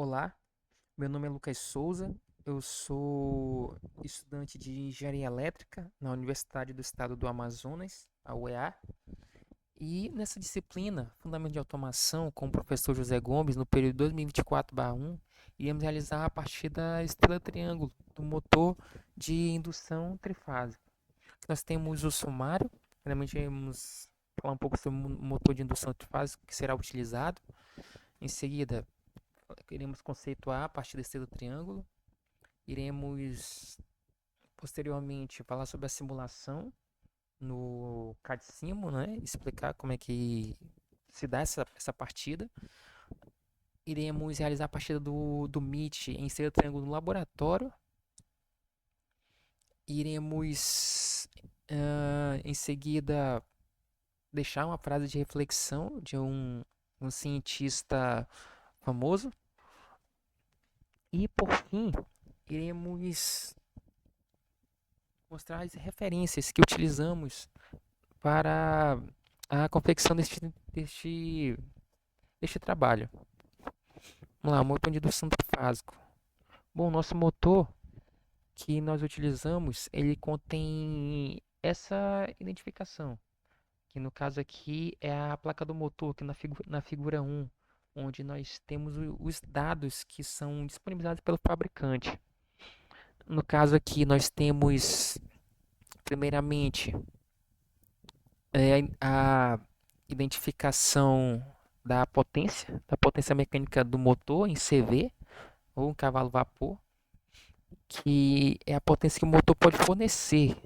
Olá, meu nome é Lucas Souza, eu sou estudante de Engenharia Elétrica na Universidade do Estado do Amazonas, a UEA, e nessa disciplina, Fundamento de Automação, com o professor José Gomes, no período 2024/1, iremos realizar a partir da estrela triângulo do motor de indução trifásica. Nós temos o sumário, primeiramente iremos falar um pouco sobre o motor de indução trifásica que será utilizado. Em seguida, iremos conceituar a partir da estrela triângulo. Iremos posteriormente falar sobre a simulação no CAD-Simo, né? Explicar como é que se dá essa partida. Iremos realizar a partida do Meet em estrela triângulo no laboratório. Iremos em seguida deixar uma frase de reflexão de um cientista famoso. E por fim, iremos mostrar as referências que utilizamos para a confecção deste trabalho. Vamos lá, motor de indução trifásico. Bom, nosso motor que nós utilizamos, ele contém essa identificação, que no caso aqui é a placa do motor, que na figura 1, onde nós temos os dados que são disponibilizados pelo fabricante. No caso aqui nós temos, primeiramente, a identificação da potência mecânica do motor em CV, ou um cavalo vapor, que é a potência que o motor pode fornecer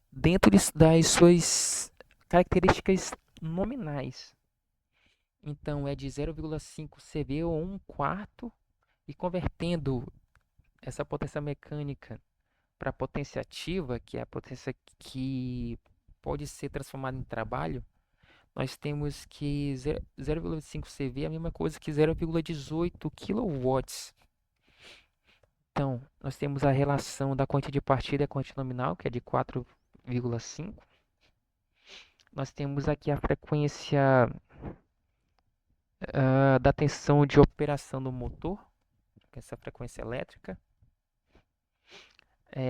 dentro das suas características nominais. Então é de 0,5 CV ou 1 quarto, e convertendo essa potência mecânica para a potência ativa, que é a potência que pode ser transformada em trabalho, nós temos que 0,5 CV é a mesma coisa que 0,18 kW. Então, nós temos a relação da corrente de partida e a corrente nominal, que é de 4,5. Nós temos aqui a frequência da tensão de operação do motor, que é essa frequência elétrica,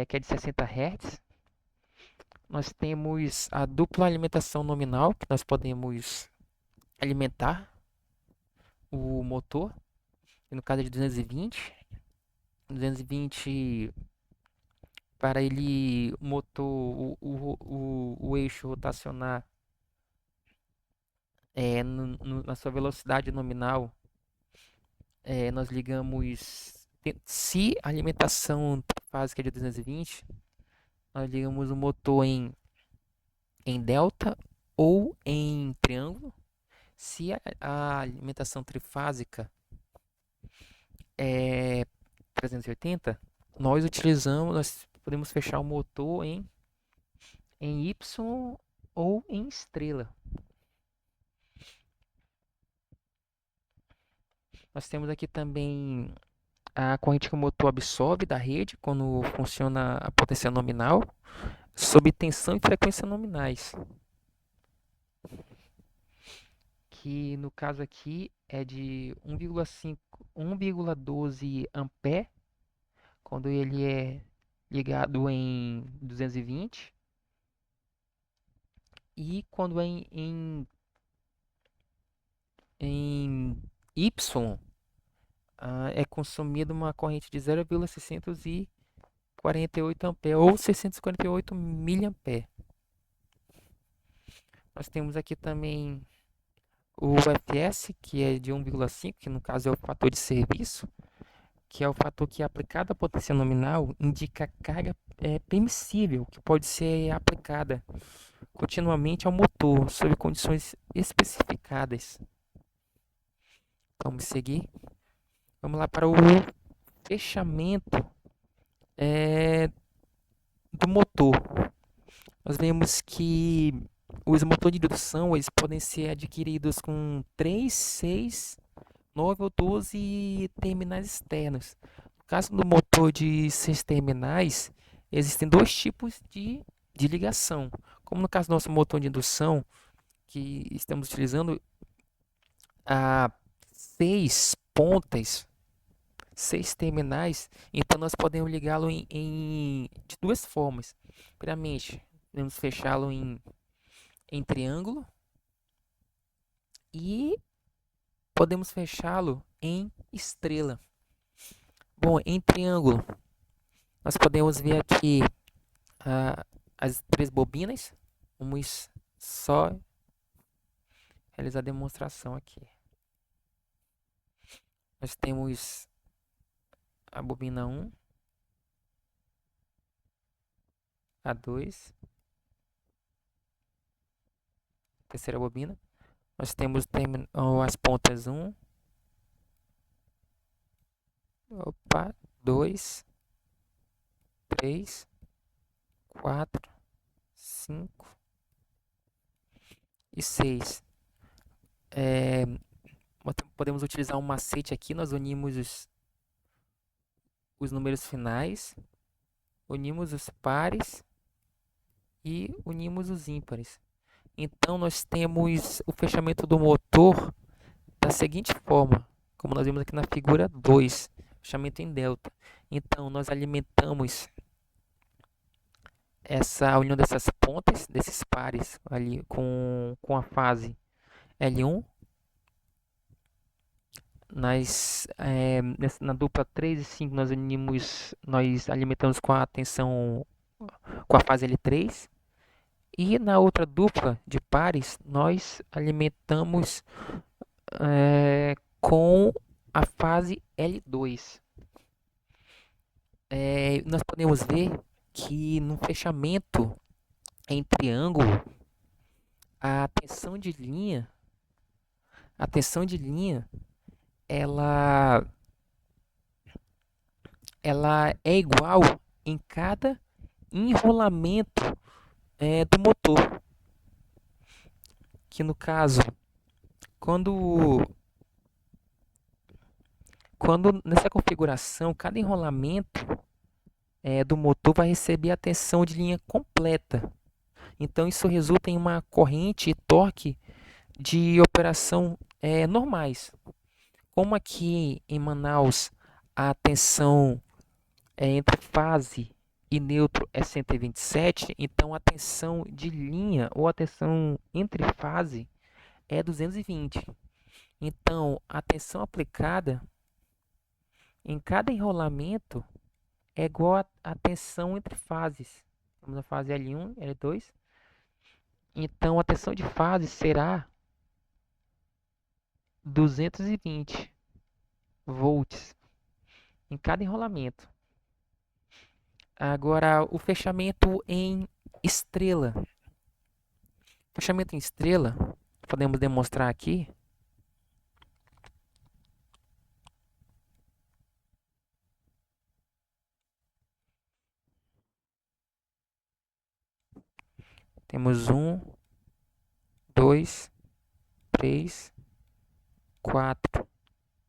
que é de 60 Hz. Nós temos a dupla alimentação nominal, que nós podemos alimentar o motor, que no caso é de 220. 220 para ele o motor, o eixo rotacionar na sua velocidade nominal. Nós ligamos, se a alimentação trifásica é de 220, nós ligamos o motor em delta ou em triângulo. Se a alimentação trifásica é 380, nós podemos fechar o motor em Y ou em estrela. Nós temos aqui também a corrente que o motor absorve da rede quando funciona a potência nominal, sob tensão e frequência nominais, que no caso aqui é de 1,5, 1,12 ampere quando ele é ligado em 220, e quando é em Y, é consumida uma corrente de 0,648 ampere ou 648 miliampere. Nós temos aqui também o FS, que é de 1,5, que no caso é o fator de serviço, que é o fator que, aplicado à potência nominal, indica a carga permissível que pode ser aplicada continuamente ao motor, sob condições especificadas. Vamos seguir. Vamos lá para o fechamento do motor. Nós vemos que os motores de indução eles podem ser adquiridos com 3, 6, 9 ou 12 terminais externos. No caso do motor de 6 terminais, existem dois tipos de ligação. Como no caso do nosso motor de indução, que estamos utilizando, há 6 pontas 6 terminais, então nós podemos ligá-lo de duas formas. Primeiramente, podemos fechá-lo em triângulo e podemos fechá-lo em estrela. Bom, em triângulo, nós podemos ver aqui as 3 bobinas. Vamos só realizar a demonstração aqui. Nós temos a bobina 1, a 2, terceira bobina. Nós temos as pontas 1, opa, 2, 3, 4, 5 e 6. Podemos utilizar um macete aqui. Nós unimos os números finais, unimos os pares e unimos os ímpares. Então nós temos o fechamento do motor da seguinte forma, como nós vimos aqui na figura 2, fechamento em delta. Então nós alimentamos a união dessas pontas, desses pares ali com a fase L1. Na dupla 3 e 5 nós alimentamos com a tensão com a fase L3. E na outra dupla de pares nós alimentamos com a fase L2. Nós podemos ver que no fechamento em triângulo a tensão de linha ela é igual em cada enrolamento do motor, que no caso, quando nessa configuração, cada enrolamento do motor vai receber a tensão de linha completa. Então isso resulta em uma corrente e torque de operação normais. Como aqui em Manaus a tensão entre fase e neutro é 127, então a tensão de linha ou a tensão entre fase é 220. Então a tensão aplicada em cada enrolamento é igual à tensão entre fases. Temos a fase L1, L2. Então a tensão de fase será 220 volts em cada enrolamento. Agora o fechamento em estrela. Fechamento em estrela, podemos demonstrar aqui. Temos 1, 2, 3, 4,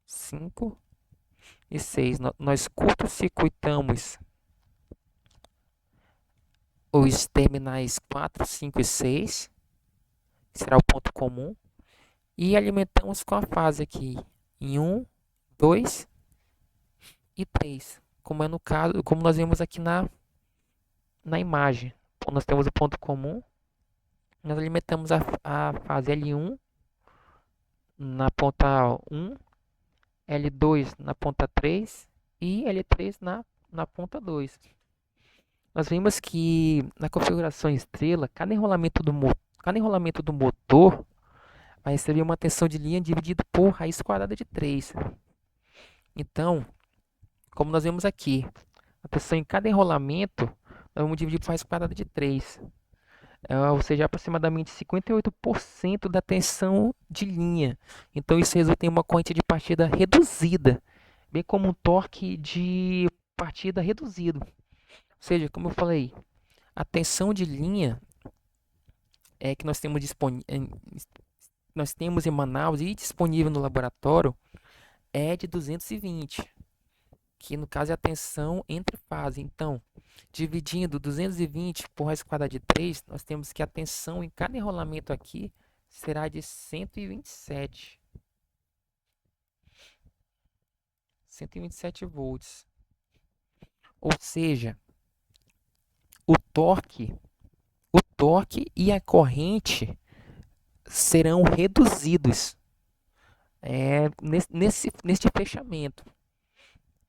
5 e 6. Nós curto-circuitamos os terminais 4, 5 e 6, que será o ponto comum, e alimentamos com a fase aqui em 1, 2 e 3, como é no caso, como nós vemos aqui na imagem. Nós temos o ponto comum, nós alimentamos a fase L1 na ponta 1, L2 na ponta 3 e L3 na ponta 2. Nós vimos que na configuração estrela, cada enrolamento do motor vai receber uma tensão de linha dividida por raiz quadrada de 3. Então, como nós vemos aqui, a tensão em cada enrolamento, nós vamos dividir por raiz quadrada de 3. Ou seja, aproximadamente 58% da tensão de linha. Então isso resulta em uma corrente de partida reduzida, bem como um torque de partida reduzido. Ou seja, como eu falei, a tensão de linha que nós temos em Manaus e disponível no laboratório é de 220, que no caso é a tensão entre fases. Então, dividindo 220 por raiz quadrada de 3, nós temos que a tensão em cada enrolamento aqui será de 127. 127 volts. Ou seja, o torque, o torque e a corrente serão reduzidos neste fechamento.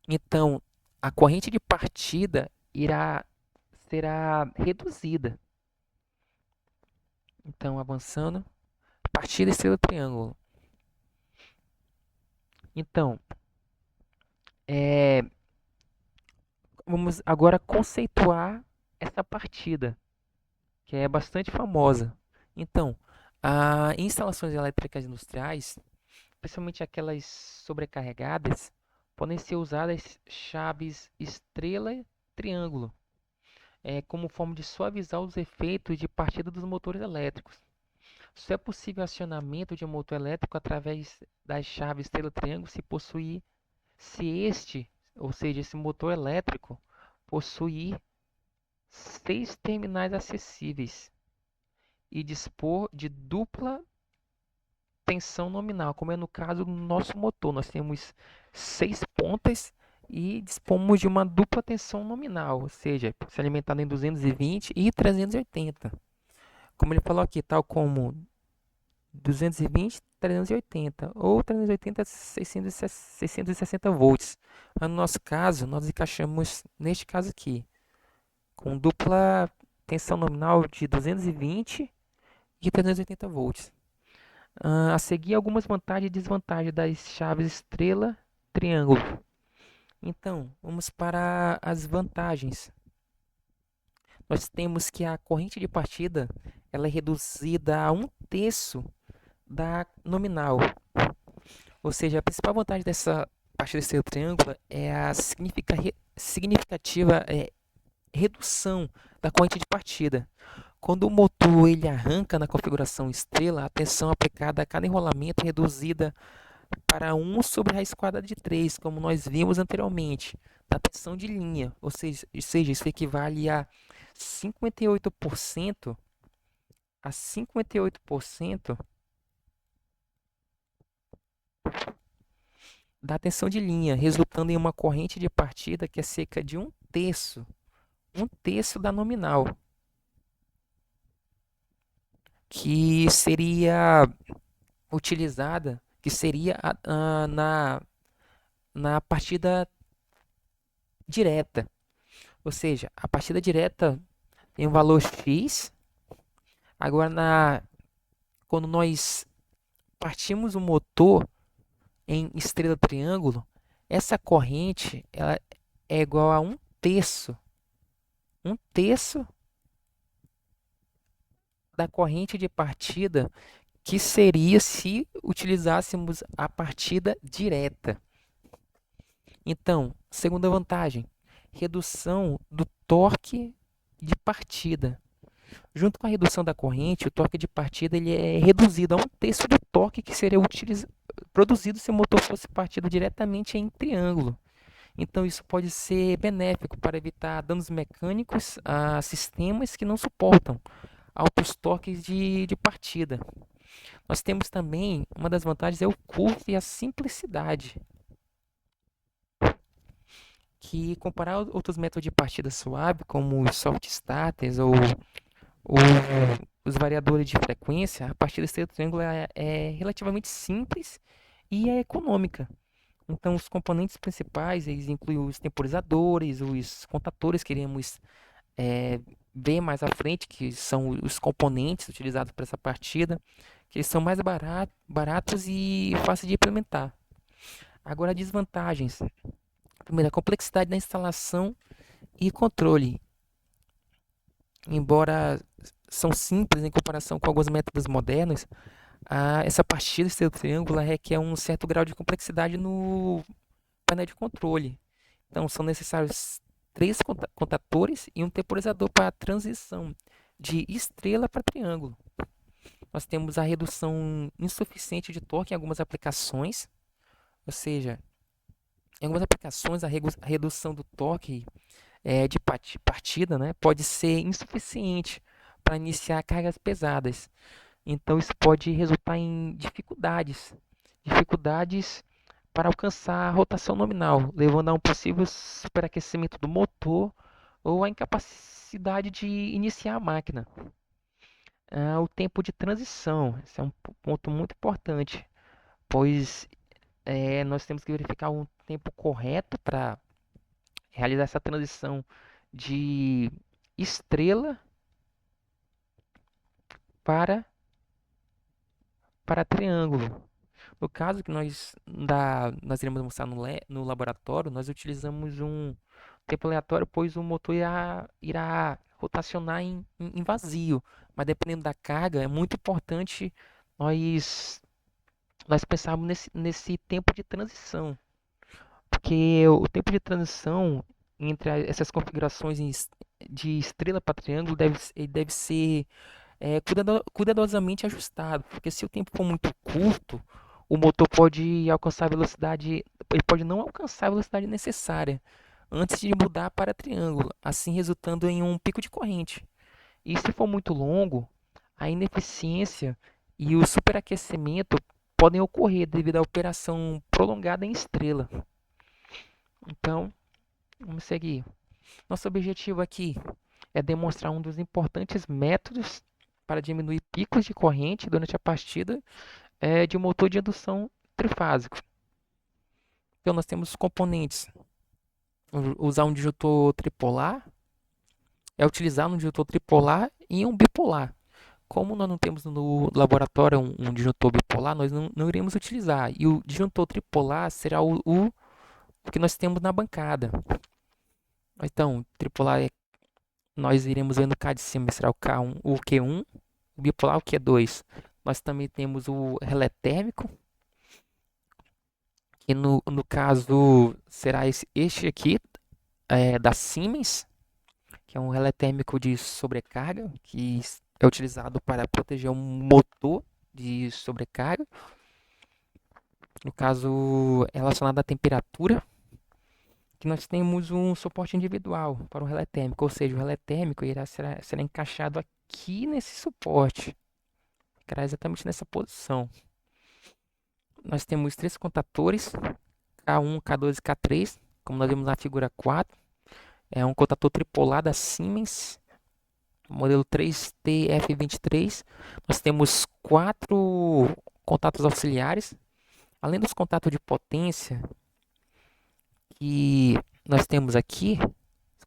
Então, a corrente de partida será reduzida. Então, avançando, partida estrela triângulo. Então, vamos agora conceituar essa partida, que é bastante famosa. Então, em instalações elétricas industriais, principalmente aquelas sobrecarregadas, podem ser usadas chaves estrela e triângulo, como forma de suavizar os efeitos de partida dos motores elétricos. Só é possível acionamento de um motor elétrico através das chaves estrela e triângulo se este, ou seja, esse motor elétrico, possuir 6 terminais acessíveis e dispor de dupla tensão nominal, como é no caso do nosso motor. Nós temos 6 pontas e dispomos de uma dupla tensão nominal, ou seja, se alimentado em 220 e 380. Como ele falou aqui, tal como 220, 380 ou 380, 660 volts. Mas no nosso caso, nós encaixamos neste caso aqui, com dupla tensão nominal de 220 e 380 volts. A seguir, algumas vantagens e desvantagens das chaves estrela triângulo. Então, vamos para as vantagens. Nós temos que a corrente de partida ela é reduzida a 1/3 da nominal. Ou seja, a principal vantagem dessa partida estrela triângulo é a significativa redução da corrente de partida. Quando o motor ele arranca na configuração estrela, a tensão aplicada a cada enrolamento é reduzida para 1 sobre a raiz quadrada de 3, como nós vimos anteriormente, da tensão de linha. Ou seja, isso equivale a 58% a 58% da tensão de linha, resultando em uma corrente de partida que é cerca de 1/3 da nominal, que seria utilizada, que seria na partida direta. Ou seja, a partida direta tem um valor X. Agora, quando nós partimos o motor em estrela triângulo, essa corrente ela é igual a 1/3 da corrente de partida que seria se utilizássemos a partida direta. Então, segunda vantagem, redução do torque de partida. Junto com a redução da corrente, o torque de partida ele é reduzido a 1/3 do torque que seria produzido se o motor fosse partido diretamente em triângulo. Então, isso pode ser benéfico para evitar danos mecânicos a sistemas que não suportam altos torques de partida. Nós temos também, uma das vantagens é o custo e a simplicidade, que comparar outros métodos de partida suave, como os soft starters ou os variadores de frequência, a partida estrela triângulo é relativamente simples e é econômica. Então, os componentes principais eles incluem os temporizadores, os contadores que iremos ver mais à frente, que são os componentes utilizados para essa partida, que eles são mais baratos e fáceis de implementar. Agora, desvantagens. Primeiro, a complexidade da instalação e controle. Embora são simples em comparação com alguns métodos modernos, essa partida estrela triângulo requer um certo grau de complexidade no painel de controle. Então, são necessários 3 contadores e um temporizador para a transição de estrela para triângulo. Nós temos a redução insuficiente de torque em algumas aplicações, ou seja, em algumas aplicações a redução do torque de partida, né, pode ser insuficiente para iniciar cargas pesadas. Então isso pode resultar em dificuldades para alcançar a rotação nominal, levando a um possível superaquecimento do motor ou a incapacidade de iniciar a máquina. O tempo de transição, esse é um ponto muito importante, pois nós temos que verificar um tempo correto para realizar essa transição de estrela para, para triângulo. No caso que nós iremos mostrar no laboratório, nós utilizamos um tempo aleatório, pois o motor irá rotacionar em vazio. Mas dependendo da carga, é muito importante nós, nós pensarmos nesse tempo de transição. Porque o tempo de transição entre essas configurações de estrela para triângulo ele deve ser cuidadosamente ajustado, porque se o tempo for muito curto, o motor pode alcançar a velocidade, ele pode não alcançar a velocidade necessária antes de mudar para triângulo, assim resultando em um pico de corrente. E se for muito longo, a ineficiência e o superaquecimento podem ocorrer devido à operação prolongada em estrela. Então, vamos seguir. Nosso objetivo aqui é demonstrar um dos importantes métodos para diminuir picos de corrente durante a partida de um motor de indução trifásico. Então nós temos os componentes. Usar um disjuntor tripolar é utilizar um disjuntor tripolar e um bipolar. Como nós não temos no laboratório um disjuntor bipolar, nós não iremos utilizar. E o disjuntor tripolar será o que nós temos na bancada. Então, tripolar nós iremos ver no K de cima, será o K1, o Q1, o bipolar o Q2. Nós também temos o relé térmico, que no caso será este aqui, da Siemens, que é um relé térmico de sobrecarga, que é utilizado para proteger um motor de sobrecarga. No caso relacionado à temperatura, que nós temos um suporte individual para o relé térmico, ou seja, o relé térmico será encaixado aqui nesse suporte, ficará exatamente nessa posição. Nós temos três contatores, K1, K2 e K3, como nós vemos na figura 4. É um contator tripolar da Siemens, modelo 3TF23. Nós temos quatro contatos auxiliares, além dos contatos de potência que nós temos aqui,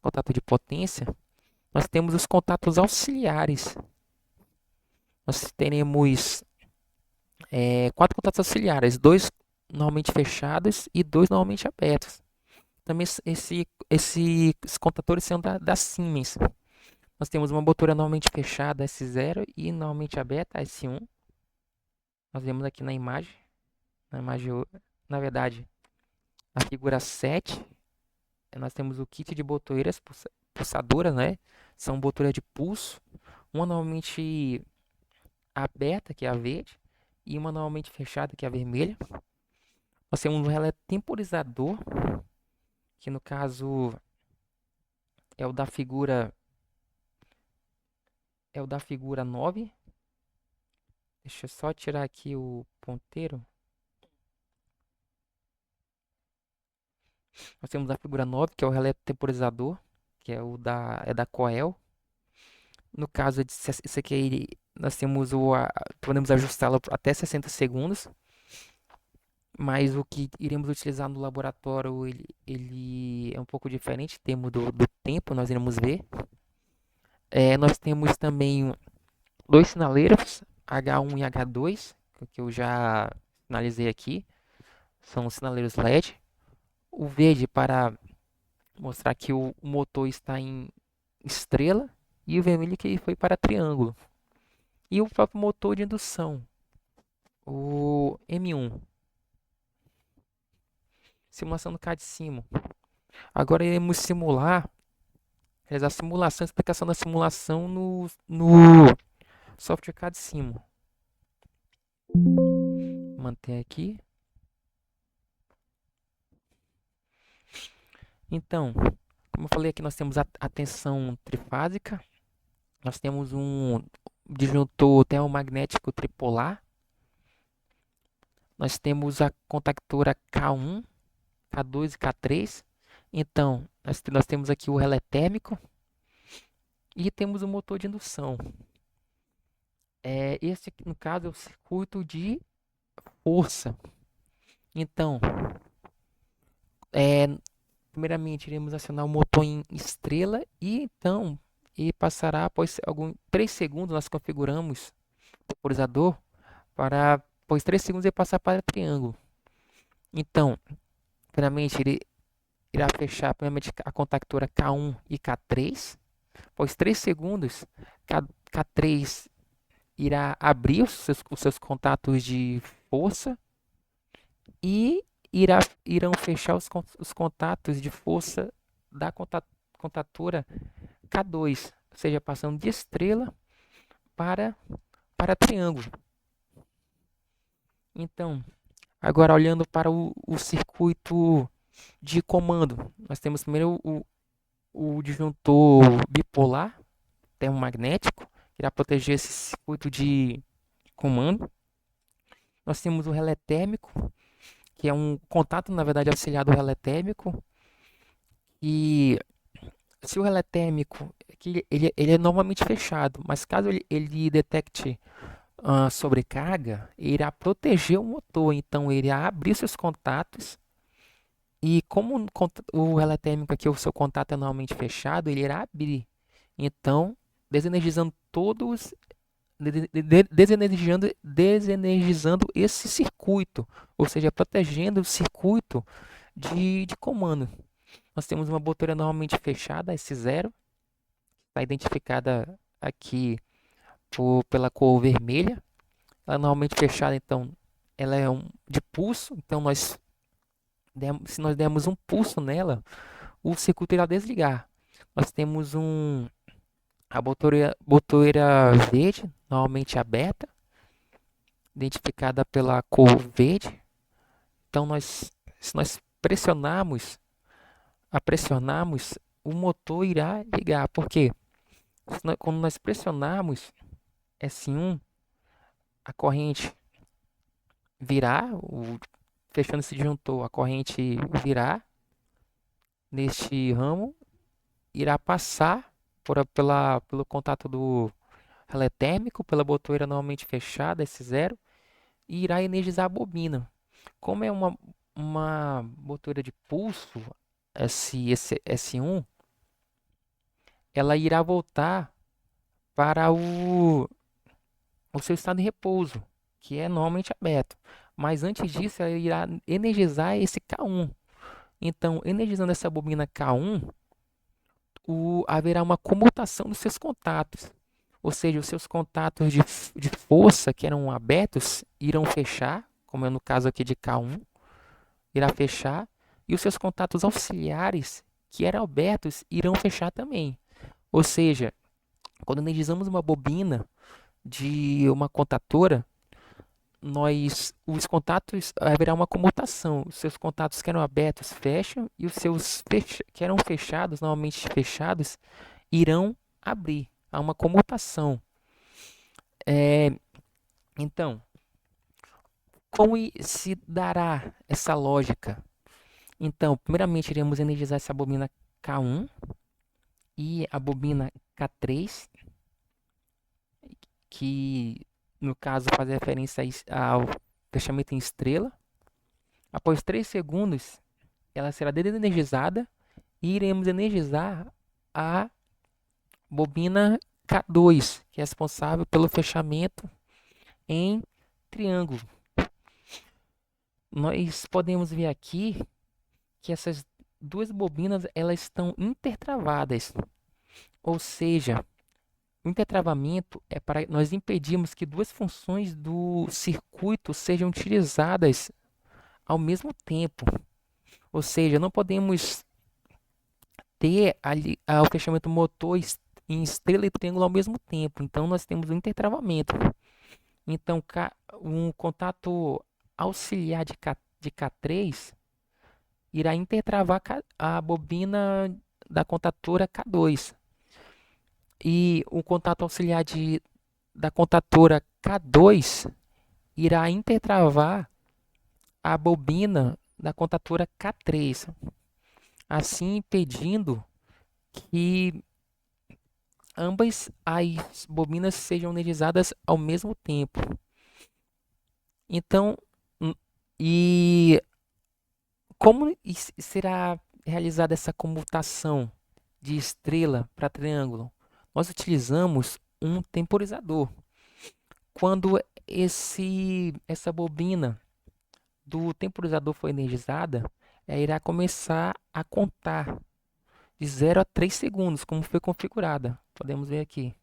contato de potência, nós temos os contatos auxiliares. Nós teremos quatro contatos auxiliares, dois normalmente fechados e dois normalmente abertos. Também esses contatores são da Siemens. Nós temos uma botura normalmente fechada S0 e normalmente aberta S1. Nós vemos aqui na imagem, na verdade, na figura 7, nós temos o kit de botoeiras pulsadoras, né? São botoeiras de pulso, uma normalmente aberta, que é a verde, e uma normalmente fechada, que é a vermelha. Nós temos um relé temporizador, que no caso é o da figura 9. Deixa eu só tirar aqui o ponteiro. Nós temos a figura 9, que é o relé temporizador, que é da Coel. No caso esse aqui, nós temos podemos ajustá-lo até 60 segundos. Mas o que iremos utilizar no laboratório, ele é um pouco diferente em termos do tempo, nós iremos ver. Nós temos também dois sinaleiros, H1 e H2, que eu já sinalizei aqui. São sinaleiros LED. O verde para mostrar que o motor está em estrela e o vermelho que foi para triângulo. E o próprio motor de indução, o M1. Simulação do K de cima. Agora iremos realizar a simulação, a explicação da simulação no software K de cima. Manter aqui. Então, como eu falei aqui, nós temos a tensão trifásica. Nós temos um disjuntor termomagnético tripolar. nós temos a contactora K1, K2 e K3. Então, nós temos aqui o relé térmico e temos o motor de indução. Esse aqui, no caso, é o circuito de força. Então, é, primeiramente, iremos acionar o motor em estrela e passará após 3 segundos nós configuramos o temporizador para após 3 segundos ele passar para triângulo. Então, primeiramente ele irá fechar primeiramente a contactora K1 e K3. Após 3 segundos, K3 irá abrir os seus contatos de força e irão fechar os contatos de força da contatora K2, ou seja, passando de estrela para, para triângulo. Então, agora olhando para o circuito de comando, nós temos primeiro o disjuntor bipolar termomagnético, que irá proteger esse circuito de comando. Nós temos o relé térmico, que é um contato, na verdade, auxiliar do relé térmico. E se o relé térmico, ele é normalmente fechado, mas caso ele detecte sobrecarga, ele irá proteger o motor. Então, ele irá abrir seus contatos. E como o relé térmico aqui, o seu contato é normalmente fechado, ele irá abrir. Então, desenergizando todos, desenergizando esse circuito, ou seja, protegendo o circuito de comando. Nós temos uma botoeira normalmente fechada, S0, está identificada aqui pela cor vermelha. Ela é normalmente fechada, então ela é de pulso, então se nós dermos um pulso nela, o circuito irá desligar. Nós temos a botoeira verde, normalmente aberta, identificada pela cor verde. Então se nós pressionarmos, o motor irá ligar. Por quê? Quando nós pressionarmos S1, a corrente virá, fechando esse disjuntor, a corrente virá neste ramo, irá passar pelo contato do relé térmico, pela botoeira normalmente fechada, S0, e irá energizar a bobina. Como é uma botoeira de pulso, S1, ela irá voltar para o seu estado de repouso, que é normalmente aberto. Mas antes disso, ela irá energizar esse K1. Então, energizando essa bobina K1, haverá uma comutação dos seus contatos. Ou seja, os seus contatos de força que eram abertos irão fechar, como é no caso aqui de K1, irá fechar. E os seus contatos auxiliares que eram abertos irão fechar também. Ou seja, quando energizamos uma bobina de uma contatora, os contatos, haverá uma comutação. Os seus contatos que eram abertos fecham e os seus que eram fechados, normalmente fechados, irão abrir. Há uma comutação. Então, como se dará essa lógica? Então, primeiramente iremos energizar essa bobina K1 e a bobina K3, que no caso faz referência ao fechamento em estrela. Após 3 segundos, ela será desenergizada e iremos energizar a bobina K2, que é responsável pelo fechamento em triângulo. Nós podemos ver aqui que essas duas bobinas elas estão intertravadas, ou seja, o intertravamento é para nós impedirmos que duas funções do circuito sejam utilizadas ao mesmo tempo. Ou seja, não podemos ter o fechamento motor em estrela e triângulo ao mesmo tempo. Então, nós temos um intertravamento. Então, um contato auxiliar de K3 irá intertravar a bobina da contatora K2. E o contato auxiliar da contatora K2 irá intertravar a bobina da contatura K3, assim impedindo que ambas as bobinas sejam energizadas ao mesmo tempo. Então, hum, e como será realizada essa comutação de estrela para triângulo? Nós utilizamos um temporizador. Quando essa bobina do temporizador for energizada, ela irá começar a contar de 0 a 3 segundos, como foi configurada. Podemos ver aqui.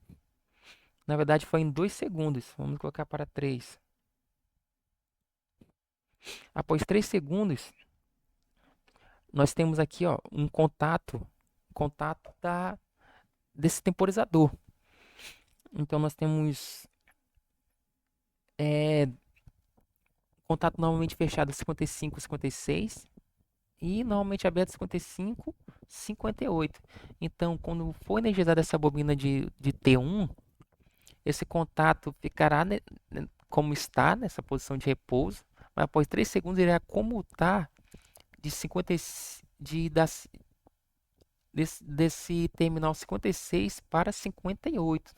Na verdade, foi em 2 segundos. Vamos colocar para 3. Após 3 segundos, nós temos aqui ó, um contato desse temporizador. Então, nós temos contato normalmente fechado 55, 56 e normalmente aberto 55, 58. Então, quando for energizada essa bobina de T1, esse contato ficará como está, nessa posição de repouso, mas após 3 segundos ele irá comutar de 50, desse terminal 56 para 58.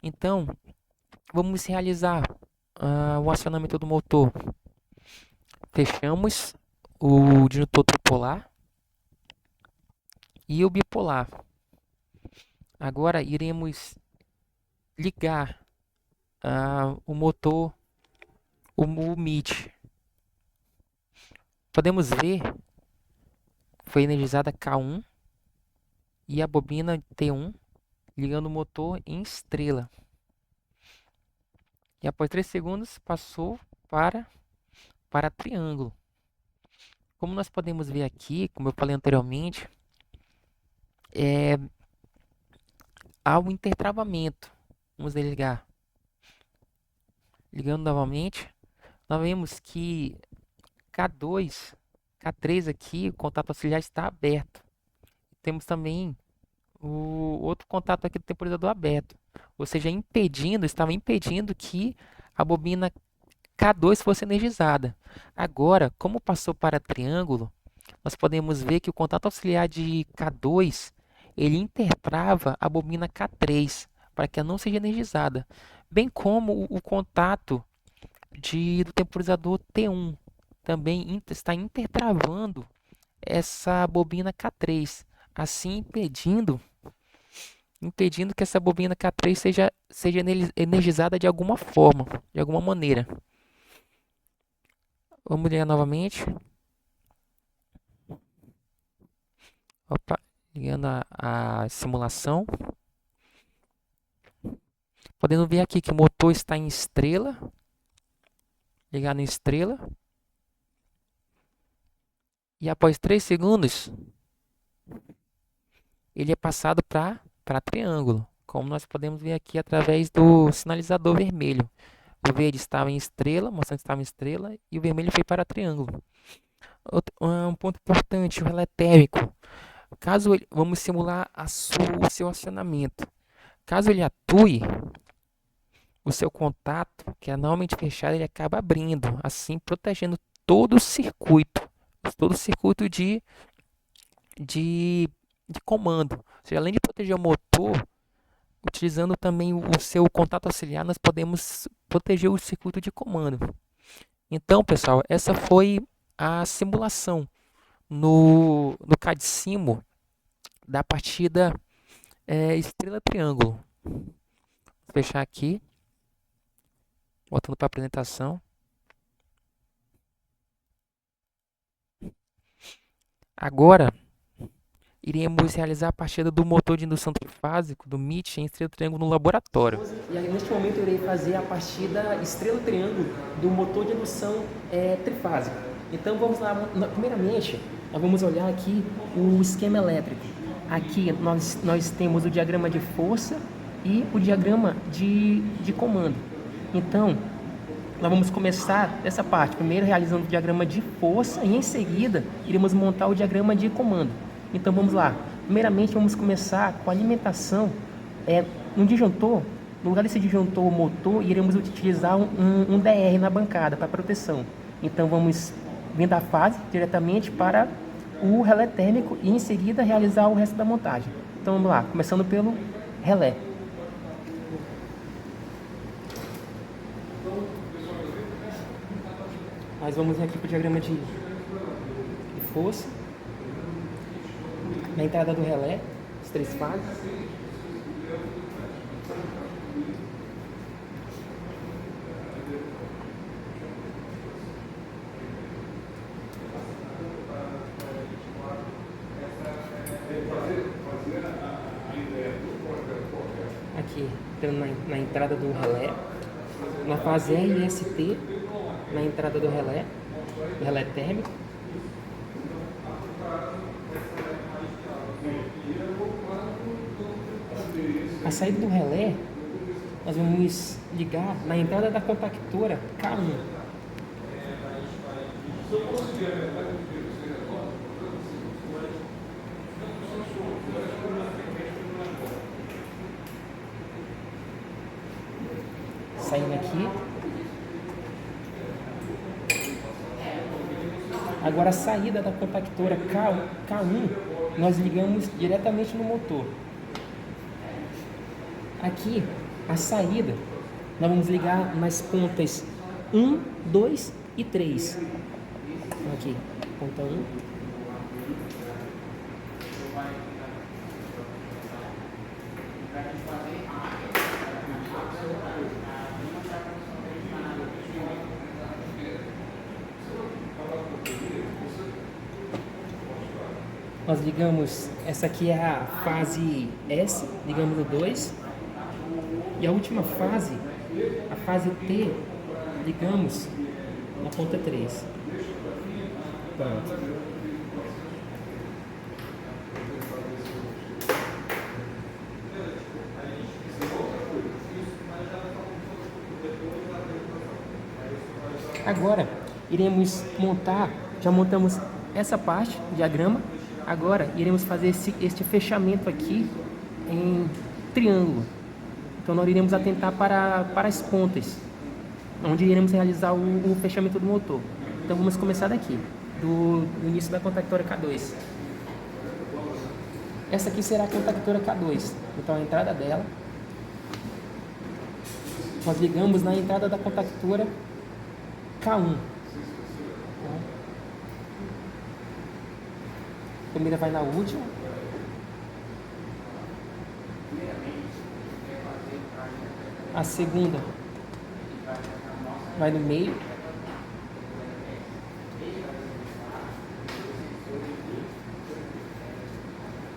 Então, vamos realizar o acionamento do motor. Fechamos o disjuntor tripolar e o bipolar. Agora iremos ligar o motor, o MIT. Podemos ver, foi energizada K1 e a bobina T1 ligando o motor em estrela. E após 3 segundos passou para triângulo. Como nós podemos ver aqui, como eu falei anteriormente, há um intertravamento. Vamos desligar. Ligando novamente, nós vemos que K2, K3 aqui, o contato auxiliar está aberto. Temos também o outro contato aqui do temporizador aberto. Ou seja, estava impedindo que a bobina K2 fosse energizada. Agora, como passou para triângulo, nós podemos ver que o contato auxiliar de K2 ele intertrava a bobina K3 para que ela não seja energizada, bem como o contato do temporizador T1 também está intertravando essa bobina K3, assim impedindo que essa bobina K3 seja energizada de alguma forma, de alguma maneira. Vamos ligar novamente. Opa, ligando a simulação. Podendo ver aqui que o motor está em estrela. Ligado em estrela. E após 3 segundos, ele é passado para triângulo. Como nós podemos ver aqui através do sinalizador vermelho. O verde estava em estrela, mostrando que estava em estrela, e o vermelho foi para triângulo. Um ponto importante, o relé térmico. Vamos simular o seu acionamento. Caso ele atue, o seu contato, que é normalmente fechado, ele acaba abrindo, assim protegendo todo o circuito de, de comando. Ou seja, além de proteger o motor, utilizando também o seu contato auxiliar, nós podemos proteger o circuito de comando. Então, pessoal, essa foi a simulação no CAD-Simo da partida Estrela Triângulo. Vou fechar aqui, voltando para a apresentação. Agora, iremos realizar a partida do motor de indução trifásico do MIT em Estrela Triângulo no laboratório. E aí, neste momento, eu irei fazer a partida Estrela Triângulo do motor de indução trifásico. Então, vamos lá. Primeiramente, nós vamos olhar aqui o esquema elétrico. Aqui nós temos o diagrama de força e o diagrama de comando. Então, nós vamos começar essa parte, primeiro realizando o diagrama de força e em seguida iremos montar o diagrama de comando. Então vamos lá. Primeiramente vamos começar com a alimentação no disjuntor. No lugar desse disjuntor motor, iremos utilizar um DR na bancada para proteção. Então vamos vir da fase diretamente para o relé térmico e em seguida realizar o resto da montagem. Então vamos lá, começando pelo relé. Nós vamos aqui para o diagrama de força. Na entrada do relé, as 3 fases. Aqui, entrando na entrada do relé, na fase RST, na entrada do relé térmico. A saída do relé, nós vamos ligar na entrada da contactora K1. Saindo aqui. Agora a saída da contactora K1, nós ligamos diretamente no motor. Aqui, a saída, nós vamos ligar nas pontas 1, 2 e 3. Aqui, ponta 1. Nós ligamos, essa aqui é a fase S, ligamos no 2. E a última fase, a fase T, ligamos na ponta 3. Pronto. Agora, iremos montar, já montamos essa parte, diagrama. Agora, iremos fazer este fechamento aqui em triângulo. Então, nós iremos atentar para as pontas, onde iremos realizar o fechamento do motor. Então, vamos começar daqui, do início da contactora K2. Essa aqui será a contactora K2. Então, a entrada dela, nós ligamos na entrada da contactora K1. A primeira vai na última. A segunda vai no meio.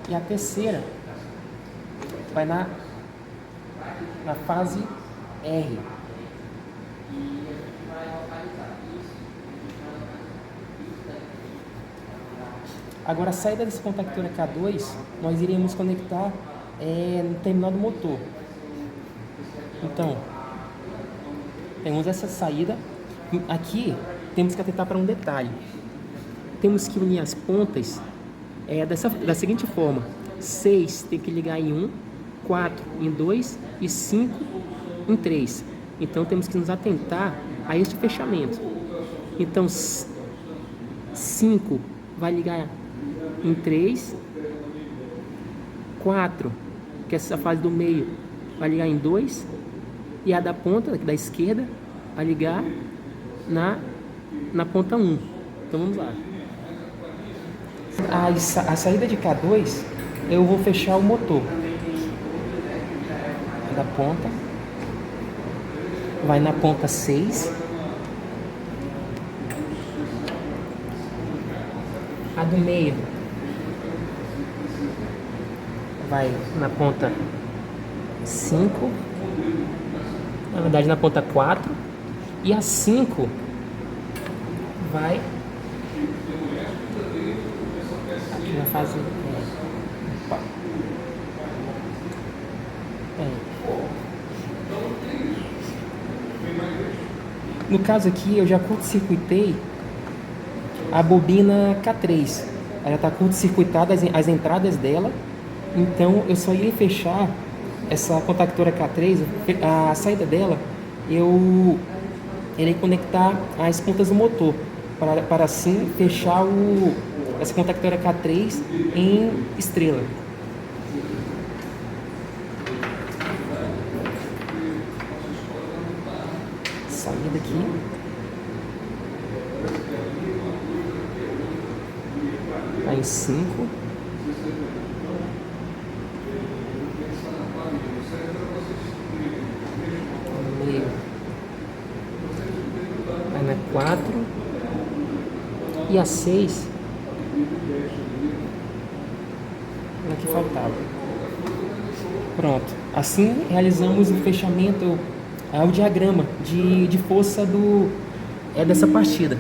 E a terceira vai na fase R. Agora, a saída desse contactora K2, nós iremos conectar no terminal do motor. Então, temos essa saída. Aqui, temos que atentar para um detalhe. Temos que unir as pontas da seguinte forma. 6 tem que ligar em 1, 4 em 2 e 5 em 3. Então, temos que nos atentar a este fechamento. Então, 5 vai ligar em 3, 4, que é essa fase do meio, vai ligar em 2, e a da ponta, da esquerda, vai ligar na ponta 1. Então vamos lá. A saída de K2, eu vou fechar o motor. Da ponta, vai na ponta 6. A do meio vai na ponta 5, na verdade na ponta 4, e a 5 vai aqui na fase no caso aqui eu já curto-circuitei a bobina K3, ela está curto-circuitada as entradas dela. Então, eu só irei fechar essa contactora K3, a saída dela, eu irei conectar as pontas do motor para assim fechar essa contactora K3 em estrela. Saída aqui. Tá em 5. Meio. Vai na 4. E a 6. Ela que faltava. Pronto. Assim realizamos o fechamento, o diagrama de força dessa partida.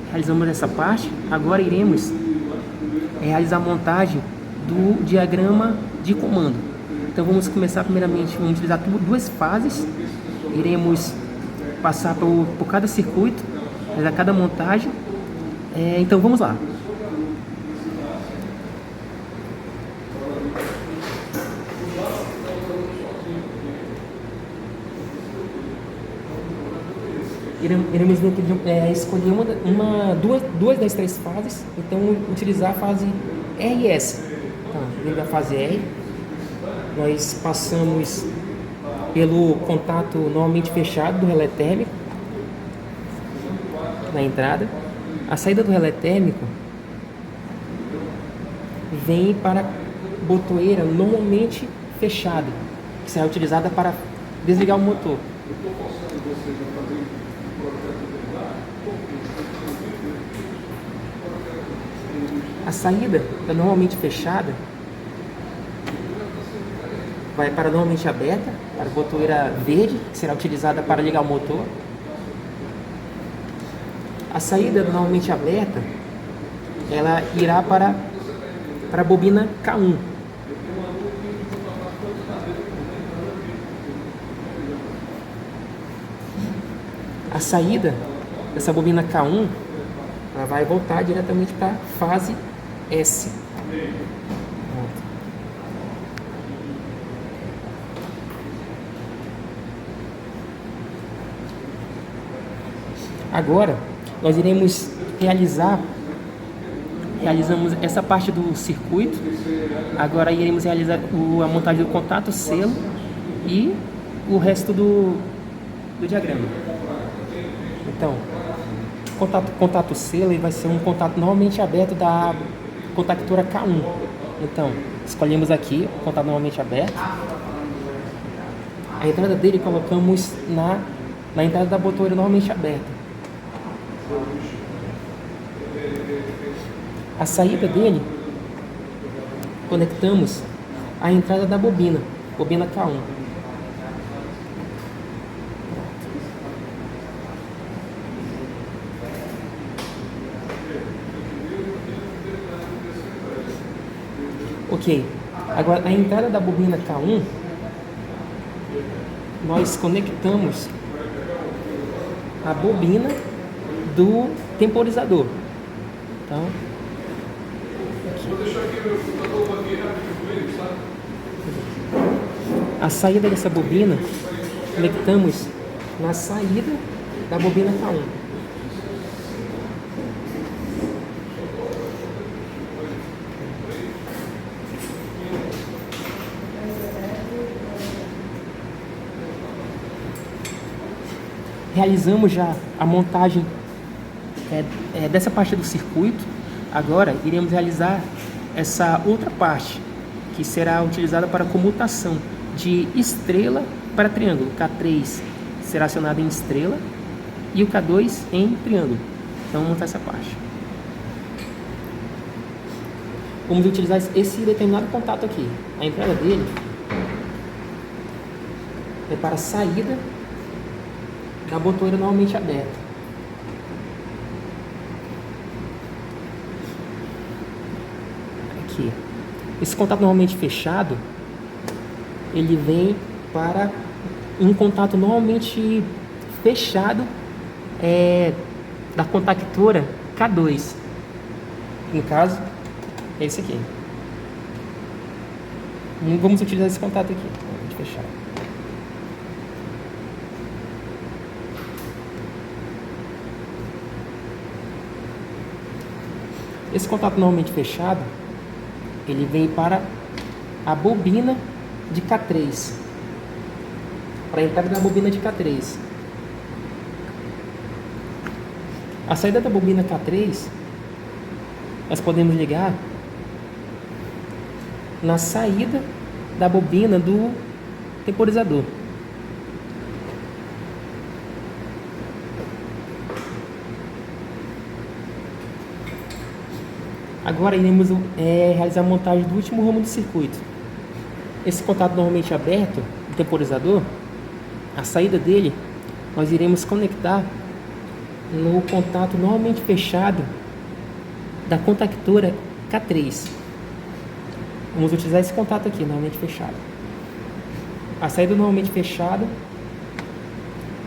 Realizamos essa parte. Agora iremos realizar a montagem do diagrama de comando. Então vamos começar primeiramente, vamos utilizar duas fases. Iremos passar por cada circuito, realizar cada montagem. Então vamos lá. Iremos escolher duas das 3 fases, então utilizar a fase R e S. Então, dentro da fase R, nós passamos pelo contato normalmente fechado do relé térmico na entrada. A saída do relé térmico vem para a botoeira normalmente fechada, que será utilizada para desligar o motor. A saída da normalmente fechada vai para normalmente aberta, para a botoeira verde, que será utilizada para ligar o motor. A saída normalmente aberta, ela irá para a bobina K1. A saída dessa bobina K1, ela vai voltar diretamente para a fase S. Agora, nós iremos realizamos essa parte do circuito. Agora iremos realizar a montagem do contato selo e o resto do diagrama. Então, contato selo vai ser um contato normalmente aberto da contactora K1. Então, escolhemos aqui o contato normalmente aberto. A entrada dele colocamos na entrada da botoeira normalmente aberta. A saída dele, conectamos a entrada da bobina K1. Ok, agora a entrada da bobina K1, nós conectamos a bobina do temporizador. Então, a saída dessa bobina, conectamos na saída da bobina K1. Realizamos já a montagem dessa parte do circuito. Agora iremos realizar essa outra parte, que será utilizada para comutação de estrela para triângulo. K3 será acionado em estrela e o K2 em triângulo. Então vamos montar essa parte. Vamos utilizar esse determinado contato aqui. A entrada dele é para a saída da botoeira normalmente aberta. Aqui. Esse contato normalmente fechado, ele vem para um contato normalmente fechado da contactora K2. No caso, é esse aqui. Vamos utilizar esse contato aqui, normalmente fechado. Esse contato normalmente fechado, ele vem para a bobina de K3, para a entrada da bobina de K3. A saída da bobina K3, nós podemos ligar na saída da bobina do temporizador. Agora iremos realizar a montagem do último ramo do circuito. Esse contato normalmente aberto do temporizador, a saída dele, nós iremos conectar no contato normalmente fechado da contactora K3. Vamos utilizar esse contato aqui, normalmente fechado. A saída normalmente fechada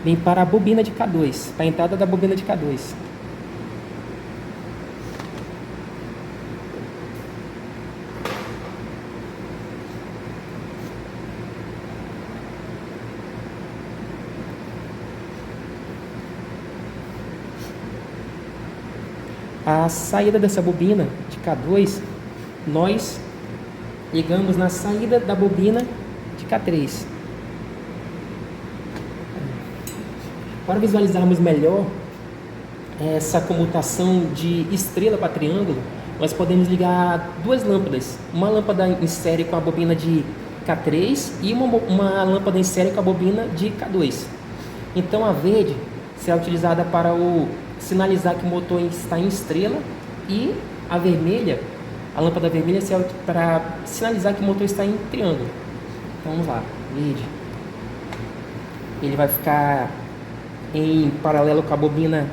vem para a bobina de K2, para a entrada da bobina de K2. A saída dessa bobina de K2, nós ligamos na saída da bobina de K3. Para visualizarmos melhor essa comutação de estrela para triângulo, nós podemos ligar duas lâmpadas. Uma lâmpada em série com a bobina de K3 e uma lâmpada em série com a bobina de K2. Então a verde será utilizada para sinalizar que o motor está em estrela, e a vermelha, a lâmpada vermelha, será para sinalizar que o motor está em triângulo. Então vamos lá, verde. Ele vai ficar em paralelo com a bobina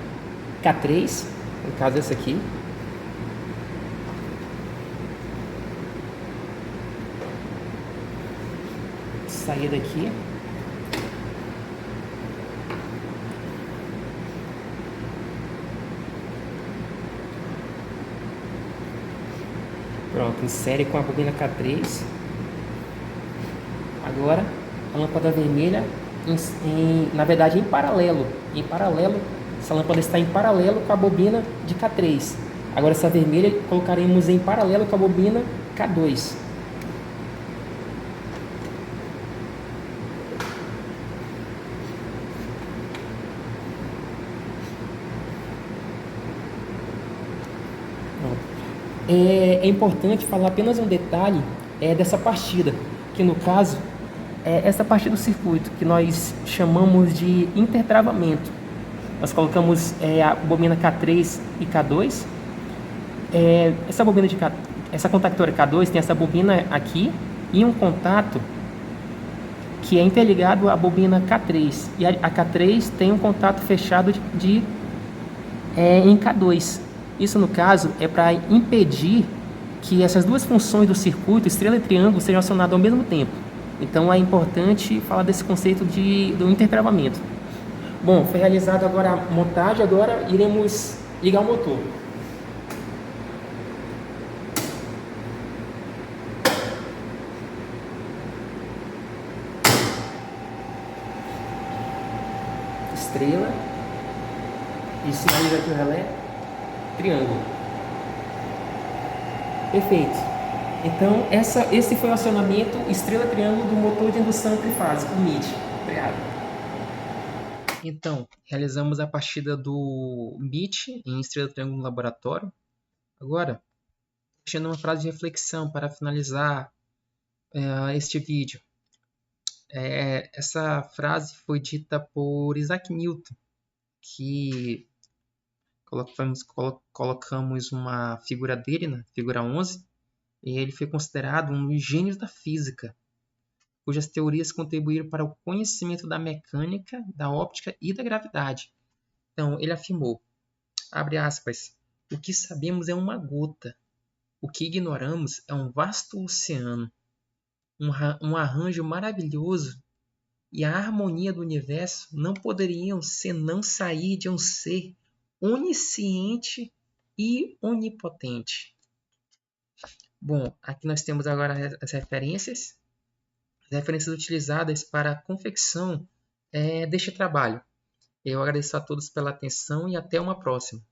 K3, no caso essa aqui. Sair daqui. Pronto, insere com a bobina K3. Agora a lâmpada vermelha, na verdade em paralelo. Essa lâmpada está em paralelo com a bobina de K3. Agora essa vermelha colocaremos em paralelo com a bobina K2. É importante falar apenas um detalhe dessa partida, que no caso é essa parte do circuito que nós chamamos de intertravamento. Nós colocamos a bobina K3 e K2. Essa contactora K2 tem essa bobina aqui e um contato que é interligado à bobina K3. E a K3 tem um contato fechado em K2. Isso, no caso, é para impedir que essas duas funções do circuito, estrela e triângulo, sejam acionadas ao mesmo tempo. Então, é importante falar desse conceito do intertravamento. Bom, foi realizada agora a montagem, agora iremos ligar o motor. Estrela. E sinaliza aqui o relé. Triângulo. Perfeito. Então, esse foi o acionamento estrela-triângulo do motor de indução trifásico, o MIT. Obrigado. Então, realizamos a partida do MIT em estrela-triângulo no laboratório. Agora, deixando uma frase de reflexão para finalizar este vídeo. Essa frase foi dita por Isaac Newton, que colocamos uma figura dele, na figura 11, e ele foi considerado um dos gênios da física, cujas teorias contribuíram para o conhecimento da mecânica, da óptica e da gravidade. Então, ele afirmou, abre aspas, o que sabemos é uma gota, o que ignoramos é um vasto oceano, um arranjo maravilhoso, e a harmonia do universo não poderiam senão sair de um ser onisciente e onipotente. Bom, aqui nós temos agora as referências utilizadas para a confecção deste trabalho. Eu agradeço a todos pela atenção e até uma próxima.